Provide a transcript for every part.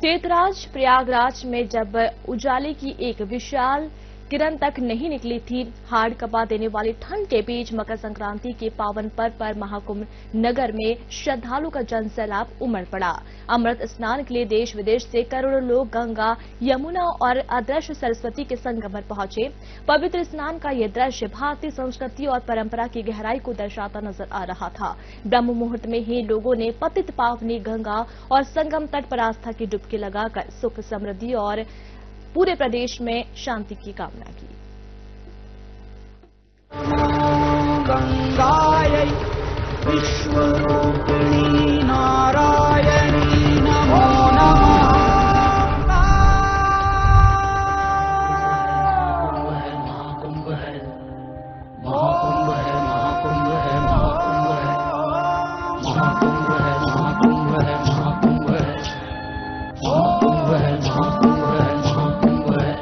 तीर्थराज प्रयागराज में जब उजाले की एक विशाल किरण तक नहीं निकली थी, हाड़ कपा देने वाली ठंड के बीच मकर संक्रांति के पावन पर्व पर महाकुंभ नगर में श्रद्धालुओं का जनसैलाब उमड़ पड़ा। अमृत स्नान के लिए देश विदेश से करोड़ों लोग गंगा, यमुना और अदृश्य सरस्वती के संगम पर पहुंचे। पवित्र स्नान का यह दृश्य भारतीय संस्कृति और परंपरा की गहराई को दर्शाता नजर आ रहा था। ब्रह्म मुहूर्त में ही लोगों ने पतित पावनी गंगा और संगम तट पर आस्था की डुबकी लगाकर सुख, समृद्धि और पूरे प्रदेश में शांति की कामना की। गंगायै विश्वरूपिणी नारायणी नमो नमः। महाकुंभ है, महाकुंभ है, महाकुंभ है, महाकुंभ है, महाकुंभ है, महाकुंभ है, महाकुंभ है, महाकुंभ है, महाकुंभ है।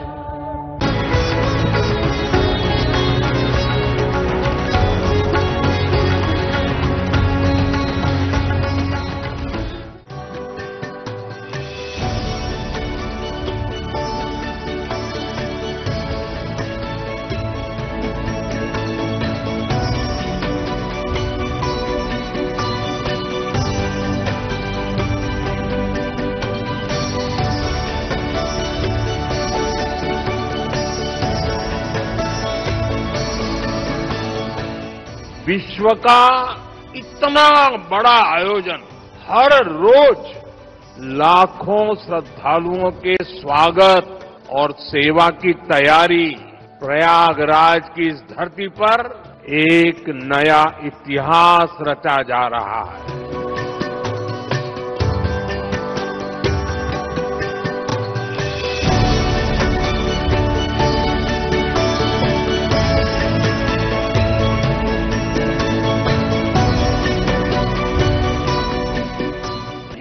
विश्व का इतना बड़ा आयोजन, हर रोज लाखों श्रद्धालुओं के स्वागत और सेवा की तैयारी, प्रयागराज की इस धरती पर एक नया इतिहास रचा जा रहा है।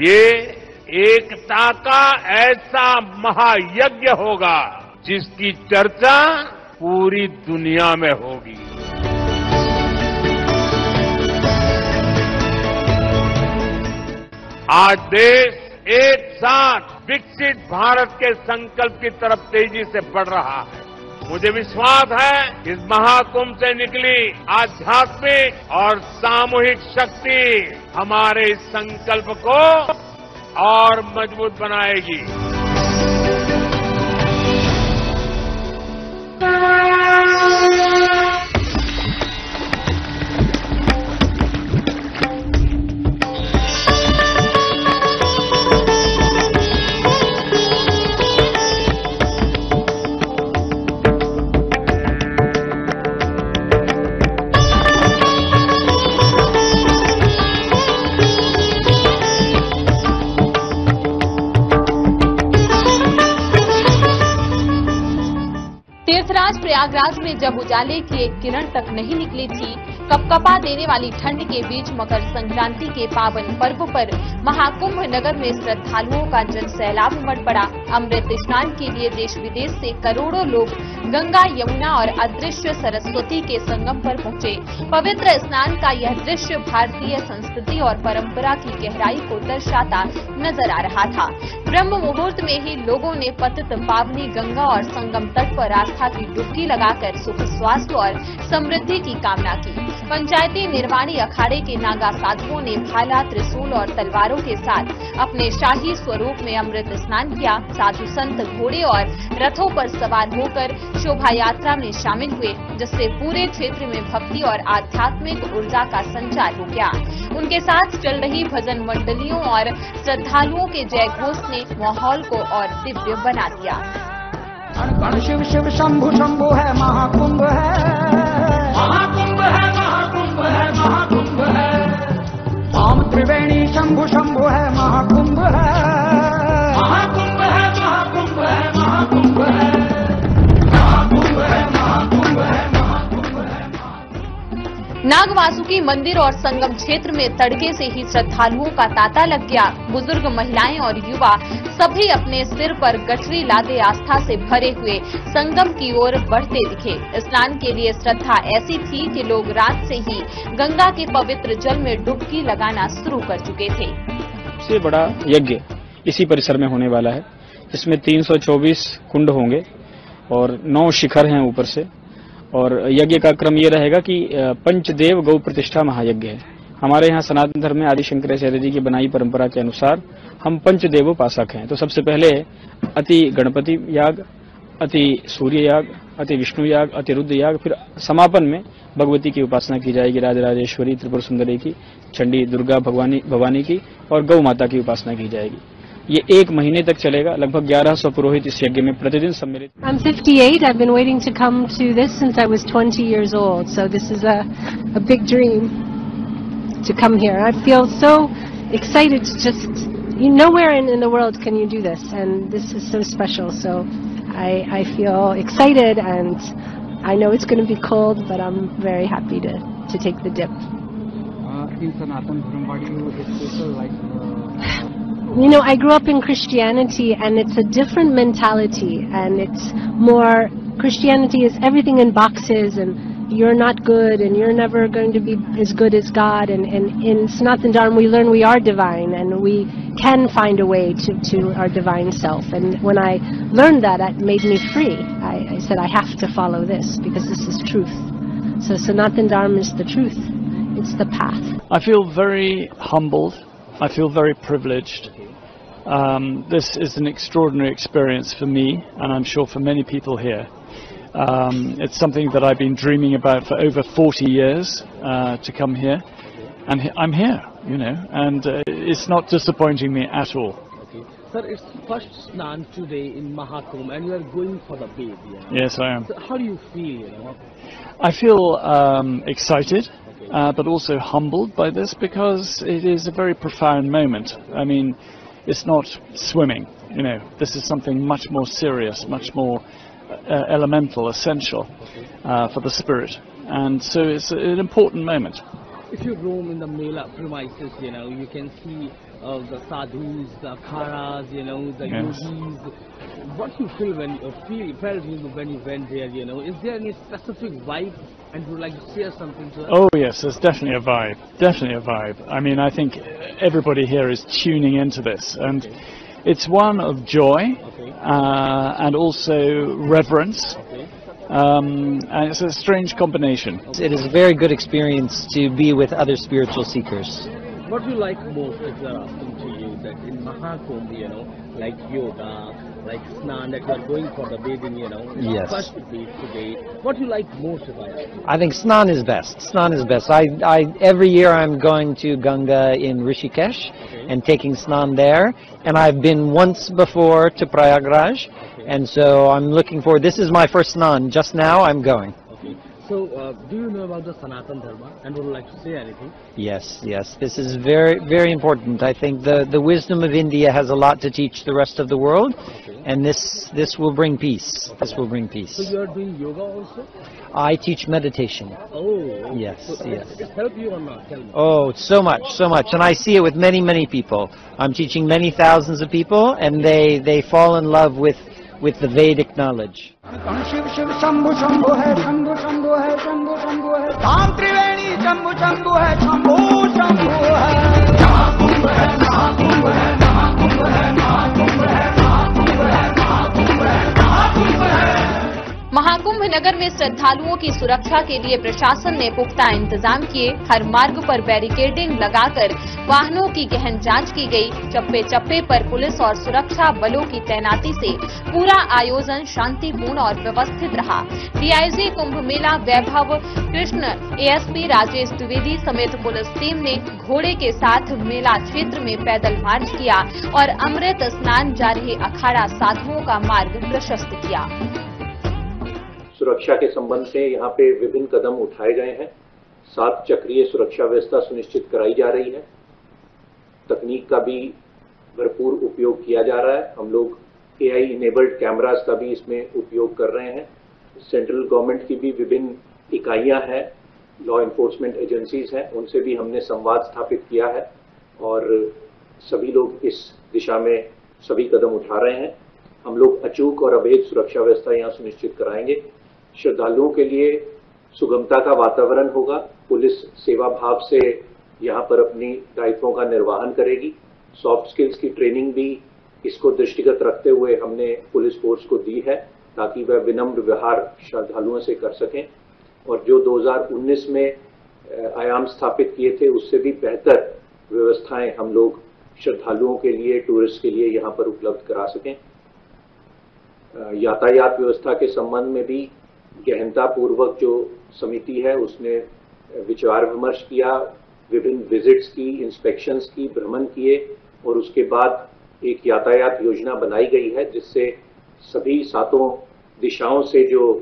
ये एकता का ऐसा महायज्ञ होगा जिसकी चर्चा पूरी दुनिया में होगी। आज देश एक साथ विकसित भारत के संकल्प की तरफ तेजी से बढ़ रहा है। मुझे विश्वास है इस महाकुंभ से निकली आध्यात्मिक और सामूहिक शक्ति हमारे इस संकल्प को और मजबूत बनाएगी। तीर्थराज प्रयागराज में जब उजाले की एक किरण तक नहीं निकली थी, कपकपा देने वाली ठंड के बीच मकर संक्रांति के पावन पर्व पर महाकुंभ नगर में श्रद्धालुओं का जनसैलाब उमड़ पड़ा। अमृत स्नान के लिए देश विदेश से करोड़ों लोग गंगा, यमुना और अदृश्य सरस्वती के संगम पर पहुंचे। पवित्र स्नान का यह दृश्य भारतीय संस्कृति और परंपरा की गहराई को दर्शाता नजर आ रहा था। ब्रह्म मुहूर्त में ही लोगों ने पतित पावनी गंगा और संगम तट पर आस्था की डुबकी लगाकर सुख, स्वास्थ्य और समृद्धि की कामना की। पंचायती निर्वाणी अखाड़े के नागा साधुओं ने भाला, त्रिशूल और तलवारों के साथ अपने शाही स्वरूप में अमृत स्नान किया। साधु संत घोड़े और रथों पर सवार होकर शोभा यात्रा में शामिल हुए, जिससे पूरे क्षेत्र में भक्ति और आध्यात्मिक ऊर्जा का संचार हो गया। उनके साथ चल रही भजन मंडलियों और श्रद्धालुओं के जयघोष ने माहौल को और दिव्य बना दिया। कण शिव शिव शंभु शंभु है, महाकुंभ है, महाकुंभ है, महाकुंभ है, महाकुंभ है। ओम त्रिवेणी शंभु शंभु है, महाकुंभ है, महाकुंभ है, महाकुंभ है, महाकुंभ है, महाकुंभ है, महाकुंभ है, महाकुंभ है। नागवासुकी मंदिर और संगम क्षेत्र में तड़के से ही श्रद्धालुओं का तांता लग गया। बुजुर्ग, महिलाएं और युवा सभी अपने सिर पर गठरी लादे आस्था से भरे हुए संगम की ओर बढ़ते दिखे। स्नान के लिए श्रद्धा ऐसी थी कि लोग रात से ही गंगा के पवित्र जल में डुबकी लगाना शुरू कर चुके थे। सबसे बड़ा यज्ञ इसी परिसर में होने वाला है। इसमें 324 कुंड होंगे और 9 शिखर हैं ऊपर से। और यज्ञ का क्रम ये रहेगा कि पंचदेव गौ प्रतिष्ठा महायज्ञ है। हमारे यहाँ सनातन धर्म में आदि शंकराचार्य जी की बनाई परंपरा के अनुसार हम पंचदेवोपासक हैं। तो सबसे पहले अति गणपति याग, अति सूर्य याग, अति विष्णु याग, अति रुद्र याग, फिर समापन में भगवती की उपासना की जाएगी, राजराजेश्वरी, त्रिपुर सुंदरी की, चंडी, दुर्गा, भवानी की और गौ माता की उपासना की जाएगी। ये 1 महीने तक चलेगा। लगभग 1100 पुरोहित इस यज्ञ में प्रतिदिन सम्मिलित। I'm 58. I've been waiting to come to this since I was 20 years old. So this is a big dream to come here. I feel so excited to just, nowhere in the world can you do this, and this is so special. So I feel excited, and I know it's going to be cold, but I'm very happy to take the dip. In Sanatan Dharma, what do you special like? I grew up in Christianity, and it's a different mentality, and it's more, Christianity is everything in boxes, and you're not good, and you're never going to be as good as God, and in Sanatan Dharma we learn we are divine, and we can find a way to our divine self, and when I learned that, it made me free. I said I have to follow this, because this is truth. So Sanatan Dharma is the truth, it's the path. I feel very humbled, I feel very privileged. This is an extraordinary experience for me, and I'm sure for many people here. It's something that I've been dreaming about for over 40 years, to come here, and I'm here, and it's not disappointing me at all. Okay. Sir, it's first Snan today in Mahakumbh, and you are going for the bath. Yes, I am. So how do you feel? I feel excited, but also humbled by this, because it is a very profound moment. I mean, it's not swimming, this is something much more serious, much more elemental, essential for the spirit, and so it's an important moment. If you roam in the Mela premises, you can see the sadhus, the akharas, the Yes. yogis. What you feel when you felt when you went there, Is there any specific vibe, and would like to share something to us? Oh yes, there's definitely a vibe, definitely a vibe. I mean, I think everybody here is tuning into this, and it's one of joy, and also reverence, and it's a strange combination. It is a very good experience to be with other spiritual seekers. What do you like most, if they're asking to you, that in Mahakumbh, like yoga, like Snan, that you are going for the bathing, Yes. first day today. What do you like most about it? I think Snan is best. Snan is best. Every year I'm going to Ganga in Rishikesh and taking Snan there, and I've been once before to Prayagraj, and so I'm looking forward. This is my first Snan. Just now I'm going. Okay. So, do you know about the Sanatan Dharma, and would you like to say anything? Yes, yes. This is very, very important. I think the wisdom of India has a lot to teach the rest of the world, and this will bring peace. This will bring peace. So you are doing yoga also? I teach meditation. Oh. Yes, So yes. It help you or not? Tell me. Oh, so much, so much. And I see it with many, many people. I'm teaching many thousands of people, and they fall in love with the Vedic knowledge. Shiv Shiv Shambhu Shambhu है, शंभु शंभु है, शंभु शंभु है, धाम त्रिवेणी शंभु शंभु है, शंभु शंभु है। महाकुंभ है, महाकुंभ है, महाकुंभ है, महाकुंभ है, महाकुंभ है, महाकुंभ है, महाकुंभ है। महाकुंभ नगर में श्रद्धालुओं की सुरक्षा के लिए प्रशासन ने पुख्ता इंतजाम किए। हर मार्ग पर बैरिकेडिंग लगाकर वाहनों की गहन जांच की गई। चप्पे चप्पे पर पुलिस और सुरक्षा बलों की तैनाती से पूरा आयोजन शांतिपूर्ण और व्यवस्थित रहा। डीआईजी कुंभ मेला वैभव कृष्ण, एएसपी राजेश द्विवेदी समेत पुलिस टीम ने घोड़े के साथ मेला क्षेत्र में पैदल मार्च किया और अमृत स्नान जा रहे अखाड़ा साधुओं का मार्ग प्रशस्त किया। सुरक्षा के संबंध से यहाँ पे विभिन्न कदम उठाए गए हैं। 7 चक्रीय सुरक्षा व्यवस्था सुनिश्चित कराई जा रही है। तकनीक का भी भरपूर उपयोग किया जा रहा है। हम लोग AI इनेबल्ड कैमरास का भी इसमें उपयोग कर रहे हैं। सेंट्रल गवर्नमेंट की भी विभिन्न इकाइयां हैं, लॉ एनफोर्समेंट एजेंसीज हैं, उनसे भी हमने संवाद स्थापित किया है और सभी लोग इस दिशा में सभी कदम उठा रहे हैं। हम लोग अचूक और अभेद सुरक्षा व्यवस्था यहाँ सुनिश्चित कराएंगे। श्रद्धालुओं के लिए सुगमता का वातावरण होगा। पुलिस सेवा भाव से यहाँ पर अपनी दायित्वों का निर्वहन करेगी। सॉफ्ट स्किल्स की ट्रेनिंग भी इसको दृष्टिगत रखते हुए हमने पुलिस फोर्स को दी है ताकि वह विनम्र व्यवहार श्रद्धालुओं से कर सकें और जो 2019 में आयाम स्थापित किए थे उससे भी बेहतर व्यवस्थाएं हम लोग श्रद्धालुओं के लिए, टूरिस्ट के लिए यहाँ पर उपलब्ध करा सकें। यातायात व्यवस्था के संबंध में भी गहनता पूर्वक जो समिति है उसने विचार विमर्श किया, विभिन्न विजिट्स की, इंस्पेक्शंस की, भ्रमण किए और उसके बाद एक यातायात योजना बनाई गई है जिससे सभी 7 दिशाओं से जो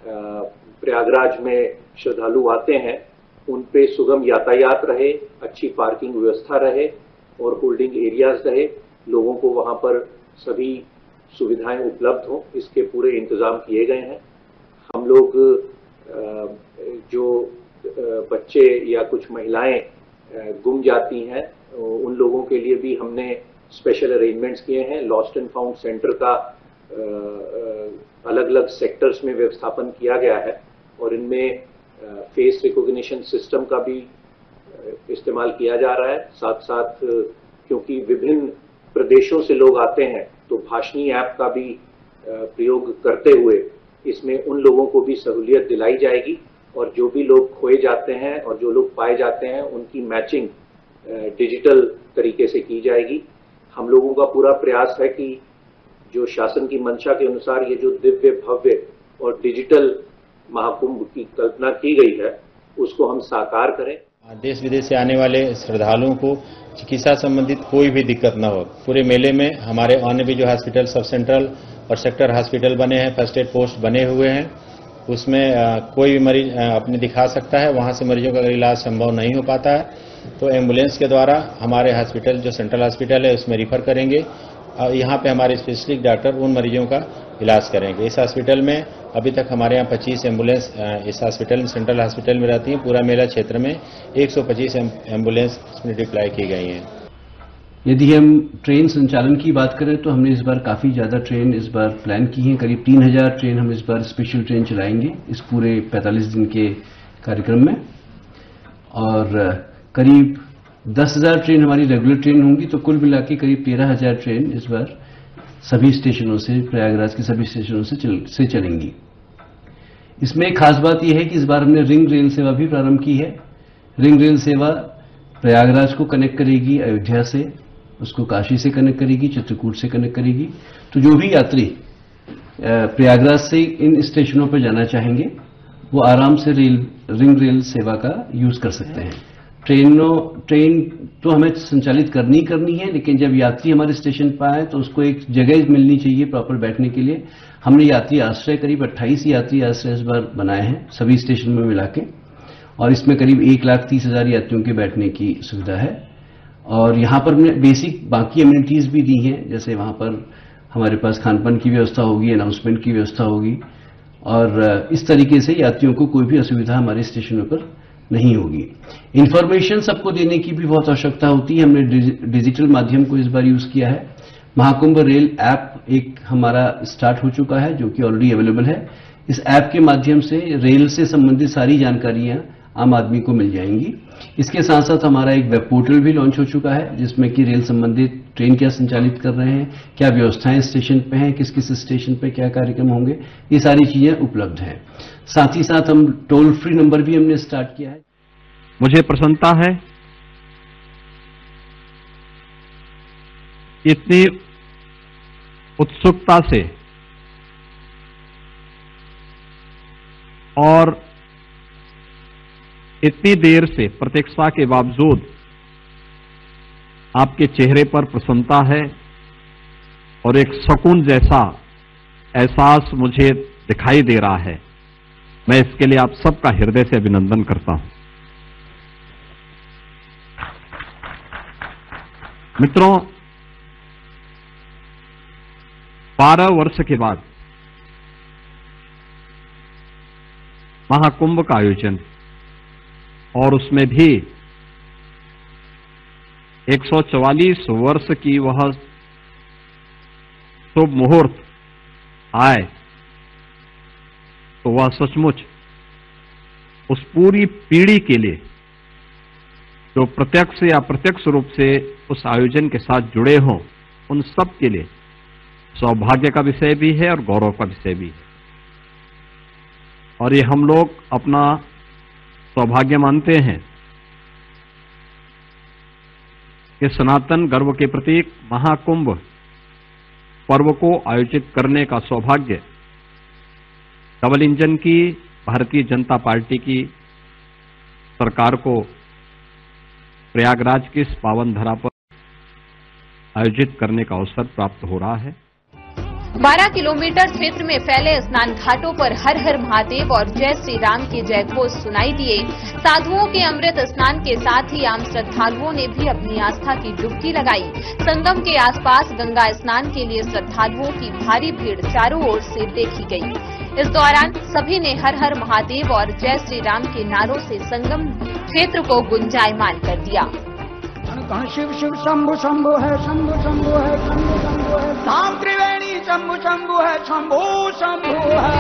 प्रयागराज में श्रद्धालु आते हैं उन पे सुगम यातायात रहे, अच्छी पार्किंग व्यवस्था रहे और होल्डिंग एरियाज रहे, लोगों को वहां पर सभी सुविधाएं उपलब्ध हों, इसके पूरे इंतजाम किए गए हैं। हम लोग जो बच्चे या कुछ महिलाएं गुम जाती हैं उन लोगों के लिए भी हमने स्पेशल अरेंजमेंट्स किए हैं। लॉस्ट एंड फाउंड सेंटर का अलग अलग सेक्टर्स में व्यवस्थापन किया गया है और इनमें फेस रिकॉग्निशन सिस्टम का भी इस्तेमाल किया जा रहा है। साथ साथ क्योंकि विभिन्न प्रदेशों से लोग आते हैं तो भाषणी ऐप का भी प्रयोग करते हुए इसमें उन लोगों को भी सहूलियत दिलाई जाएगी और जो भी लोग खोए जाते हैं और जो लोग पाए जाते हैं उनकी मैचिंग डिजिटल तरीके से की जाएगी। हम लोगों का पूरा प्रयास है कि जो शासन की मंशा के अनुसार ये जो दिव्य, भव्य और डिजिटल महाकुंभ की कल्पना की गई है उसको हम साकार करें। देश विदेश से आने वाले श्रद्धालुओं को चिकित्सा संबंधित कोई भी दिक्कत न हो। पूरे मेले में हमारे अन्य भी जो हॉस्पिटल, सब सेंट्रल और सेक्टर हॉस्पिटल बने हैं, फर्स्ट एड पोस्ट बने हुए हैं, उसमें कोई भी मरीज अपने दिखा सकता है। वहां से मरीजों का अगर इलाज संभव नहीं हो पाता है तो एम्बुलेंस के द्वारा हमारे हॉस्पिटल जो सेंट्रल हॉस्पिटल है उसमें रिफर करेंगे और यहाँ पे हमारे स्पेशलिस्ट डॉक्टर उन मरीजों का इलाज करेंगे। इस हॉस्पिटल में अभी तक हमारे यहाँ 25 एम्बुलेंस इस हॉस्पिटल में, सेंट्रल हॉस्पिटल में रहती हैं। पूरा मेला क्षेत्र में 125 एम्बुलेंस इसमें डिप्लॉय की गई हैं। यदि हम ट्रेन संचालन की बात करें तो हमने इस बार काफ़ी ज़्यादा ट्रेन इस बार प्लान की हैं। करीब 3000 ट्रेन हम इस बार स्पेशल ट्रेन चलाएंगे इस पूरे 45 दिन के कार्यक्रम में और करीब 10,000 ट्रेन हमारी रेगुलर ट्रेन होंगी। तो कुल मिला के करीब 13,000 ट्रेन इस बार सभी स्टेशनों से, प्रयागराज के सभी स्टेशनों से चलेंगी। इसमें एक खास बात यह है कि इस बार हमने रिंग रेल सेवा भी प्रारंभ की है। रिंग रेल सेवा प्रयागराज को कनेक्ट करेगी अयोध्या से, उसको काशी से कनेक्ट करेगी, चित्रकूट से कनेक्ट करेगी। तो जो भी यात्री प्रयागराज से इन स्टेशनों पर जाना चाहेंगे वो आराम से रिंग रेल सेवा का यूज कर सकते हैं। ट्रेन तो हमें संचालित करनी है, लेकिन जब यात्री हमारे स्टेशन पर आए तो उसको एक जगह मिलनी चाहिए प्रॉपर बैठने के लिए। हमने यात्री आश्रय करीब 28 यात्री आश्रय इस बार बनाए हैं सभी स्टेशन में मिला के और इसमें करीब 1,30,000 यात्रियों के बैठने की सुविधा है। और यहाँ पर हमने बेसिक बाकी एमिनिटीज भी दी हैं, जैसे वहाँ पर हमारे पास खान पान की व्यवस्था होगी, अनाउंसमेंट की व्यवस्था होगी और इस तरीके से यात्रियों को कोई भी असुविधा हमारे स्टेशनों पर नहीं होगी। इंफॉर्मेशन सबको देने की भी बहुत आवश्यकता होती है। हमने डिजिटल माध्यम को इस बार यूज किया है। महाकुंभ रेल ऐप एक हमारा स्टार्ट हो चुका है जो कि ऑलरेडी अवेलेबल है। इस ऐप के माध्यम से रेल से संबंधित सारी जानकारियां आम आदमी को मिल जाएंगी। इसके साथ साथ हमारा एक वेब पोर्टल भी लॉन्च हो चुका है जिसमें कि रेल संबंधित ट्रेन क्या संचालित कर रहे हैं, क्या व्यवस्थाएं स्टेशन पे हैं, किस किस स्टेशन पे क्या कार्यक्रम होंगे, ये सारी चीजें उपलब्ध हैं। साथ ही साथ हम टोल फ्री नंबर भी हमने स्टार्ट किया है। मुझे प्रसन्नता है इतनी उत्सुकता से और इतनी देर से प्रतीक्षा के बावजूद आपके चेहरे पर प्रसन्नता है और एक सुकून जैसा एहसास मुझे दिखाई दे रहा है। मैं इसके लिए आप सबका हृदय से अभिनंदन करता हूं। मित्रों, 12 वर्ष के बाद महाकुंभ का आयोजन और उसमें भी 144 वर्ष की वह शुभ मुहूर्त आए तो वह सचमुच उस पूरी पीढ़ी के लिए जो प्रत्यक्ष या अप्रत्यक्ष रूप से उस आयोजन के साथ जुड़े हों उन सब के लिए सौभाग्य का विषय भी है और गौरव का विषय भी है। और ये हम लोग अपना सौभाग्य मानते हैं कि सनातन गर्व के प्रतीक महाकुंभ पर्व को आयोजित करने का सौभाग्य डबल इंजन की भारतीय जनता पार्टी की सरकार को प्रयागराज की इस पावन धरा पर आयोजित करने का अवसर प्राप्त हो रहा है। 12 किलोमीटर क्षेत्र में फैले स्नान घाटों पर हर हर महादेव और जय श्री राम के जयघोष सुनाई दिए। साधुओं के अमृत स्नान के साथ ही आम श्रद्धालुओं ने भी अपनी आस्था की डुबकी लगाई। संगम के आसपास गंगा स्नान के लिए श्रद्धालुओं की भारी भीड़ चारों ओर से देखी गई। इस दौरान सभी ने हर हर महादेव और जय श्री राम के नारों से संगम क्षेत्र को गुंजायमान कर दिया। कण शिव शिव शंभु शंभु है, शंभु शंभु है, शंभु शंभु है, धाम त्रिवेणी शंभु शंभु है, शंभु शंभु है।